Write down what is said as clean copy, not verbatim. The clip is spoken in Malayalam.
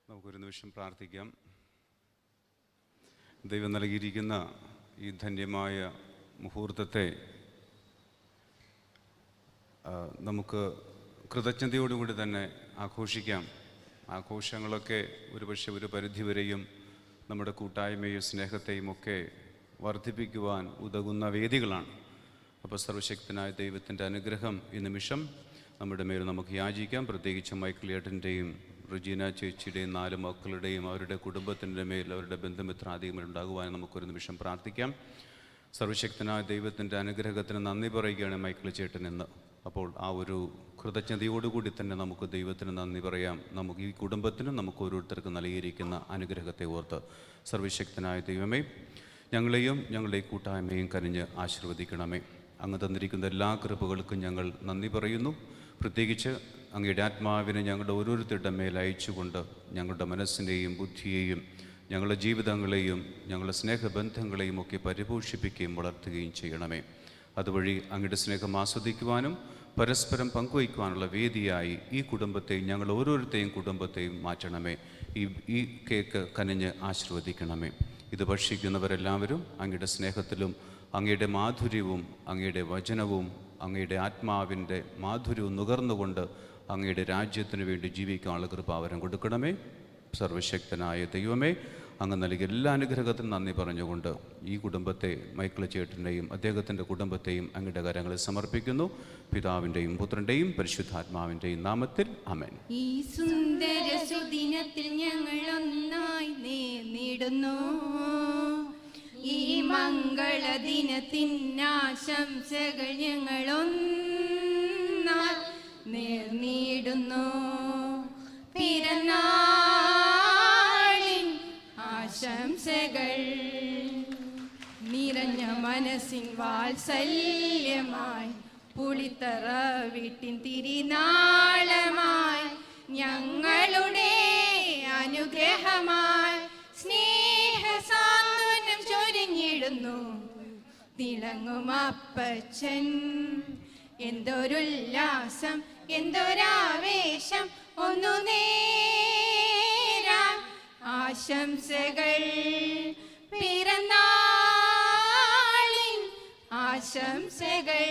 നമുക്കൊരു നിമിഷം പ്രാർത്ഥിക്കാം. ദൈവം നൽകിയിരിക്കുന്ന ഈ ധന്യമായ മുഹൂർത്തത്തെ നമുക്ക് കൃതജ്ഞതയോടുകൂടി തന്നെ ആഘോഷിക്കാം. ആഘോഷങ്ങളൊക്കെ ഒരുപക്ഷെ ഒരു പരിധിവരെയും നമ്മുടെ കൂട്ടായ്മയും സ്നേഹത്തെയും ഒക്കെ വർദ്ധിപ്പിക്കുവാൻ ഉതകുന്ന വേദികളാണ്. അപ്പോൾ സർവശക്തനായ ദൈവത്തിൻ്റെ അനുഗ്രഹം ഈ നിമിഷം നമ്മുടെ മേൽ നമുക്ക് യാചിക്കാം. പ്രത്യേകിച്ച് മൈക്കിൾ ഏട്ടൻ്റെയും റജീന ചേച്ചിയുടെയും 4 മക്കളുടെയും അവരുടെ കുടുംബത്തിൻ്റെ മേൽ അവരുടെ ബന്ധുമിത്രാദികൾ ഉണ്ടാകുവാൻ നമുക്കൊരു നിമിഷം പ്രാർത്ഥിക്കാം. സർവശക്തനായ ദൈവത്തിൻ്റെ അനുഗ്രഹത്തിന് നന്ദി പറയുകയാണ് മൈക്കിൾ ചേട്ടൻ എന്ന്. അപ്പോൾ ആ ഒരു കൃതജ്ഞതയോടുകൂടി തന്നെ നമുക്ക് ദൈവത്തിന് നന്ദി പറയാം. നമുക്ക് ഈ കുടുംബത്തിനും നമുക്ക് ഓരോരുത്തർക്കും നൽകിയിരിക്കുന്ന അനുഗ്രഹത്തെ ഓർത്ത്. സർവശക്തനായ ദൈവമേ, ഞങ്ങളെയും ഞങ്ങളുടെ കൂട്ടായ്മയും കനിഞ്ഞ് ആശീർവദിക്കണമേ. അങ്ങ് തന്നിരിക്കുന്ന എല്ലാ കൃപകൾക്കും ഞങ്ങൾ നന്ദി പറയുന്നു. പ്രത്യേകിച്ച് അങ്ങയുടെ ആത്മാവിനെ ഞങ്ങളുടെ ഓരോരുത്തരുടെ മേൽ അയച്ചുകൊണ്ട് ഞങ്ങളുടെ മനസ്സിനെയും ബുദ്ധിയെയും ഞങ്ങളുടെ ജീവിതങ്ങളെയും ഞങ്ങളുടെ സ്നേഹബന്ധങ്ങളെയും ഒക്കെ പരിപോഷിപ്പിക്കുകയും വളർത്തുകയും ചെയ്യണമേ. അതുവഴി അങ്ങയുടെ സ്നേഹം ആസ്വദിക്കുവാനും പരസ്പരം പങ്കുവയ്ക്കുവാനുള്ള വേദിയായി ഈ കുടുംബത്തെയും ഞങ്ങൾ ഓരോരുത്തരെയും കുടുംബത്തെയും മാറ്റണമേ. ഈ കേക്ക് കനിഞ്ഞ് ആശീർവദിക്കണമേ. ഇത് ഭക്ഷിക്കുന്നവരെല്ലാവരും അങ്ങയുടെ സ്നേഹത്തിലും അങ്ങയുടെ മാധുര്യവും അങ്ങയുടെ വചനവും അങ്ങയുടെ ആത്മാവിൻ്റെ മാധുര്യവും നുകർന്നുകൊണ്ട് അങ്ങയുടെ രാജ്യത്തിന് വേണ്ടി ജീവിക്കാനുള്ള കൃപാവരം കൊടുക്കണമേ. സർവശക്തനായ ദൈവമേ, അങ്ങ് നൽകിയ എല്ലാ അനുഗ്രഹത്തിനും നന്ദി പറഞ്ഞുകൊണ്ട് ഈ കുടുംബത്തെ, മൈക്കിൾ ചേട്ടൻ്റെയും അദ്ദേഹത്തിൻ്റെ കുടുംബത്തെയും അങ്ങയുടെ കരങ്ങളിൽ സമർപ്പിക്കുന്നു. പിതാവിൻ്റെയും പുത്രൻ്റെയും പരിശുദ്ധാത്മാവിൻ്റെയും നാമത്തിൽ ആമേൻ. ഈ സുന്ദര സുദിനത്തിൽ ഞങ്ങൾ ഒന്നായി നേർന്നിടുന്നു. ഈ മംഗളദിനത്തിനാശംസകൾ ഞങ്ങൾ ഒന്നായി നേർന്നിടുന്നു. പിറന്നാളിൻ ആശംസകൾ നിറഞ്ഞ മനസ്സിൻ വാത്സല്യമായി പുളിത്തറ വീട്ടിൻ തിരുനാളമായി ഞങ്ങളുടെ അനുഗ്രഹമായി സ്നേഹസാന്ത്വനം ചൊരിഞ്ഞിടുന്നു. തിളങ്ങും അപ്പച്ചൻ, എന്തൊരുല്ലാസം എന്തൊരാവേശം, ഒന്നു നേരാൻ ആശംസകൾ. പിറന്നാളിൻ ആശംസകൾ.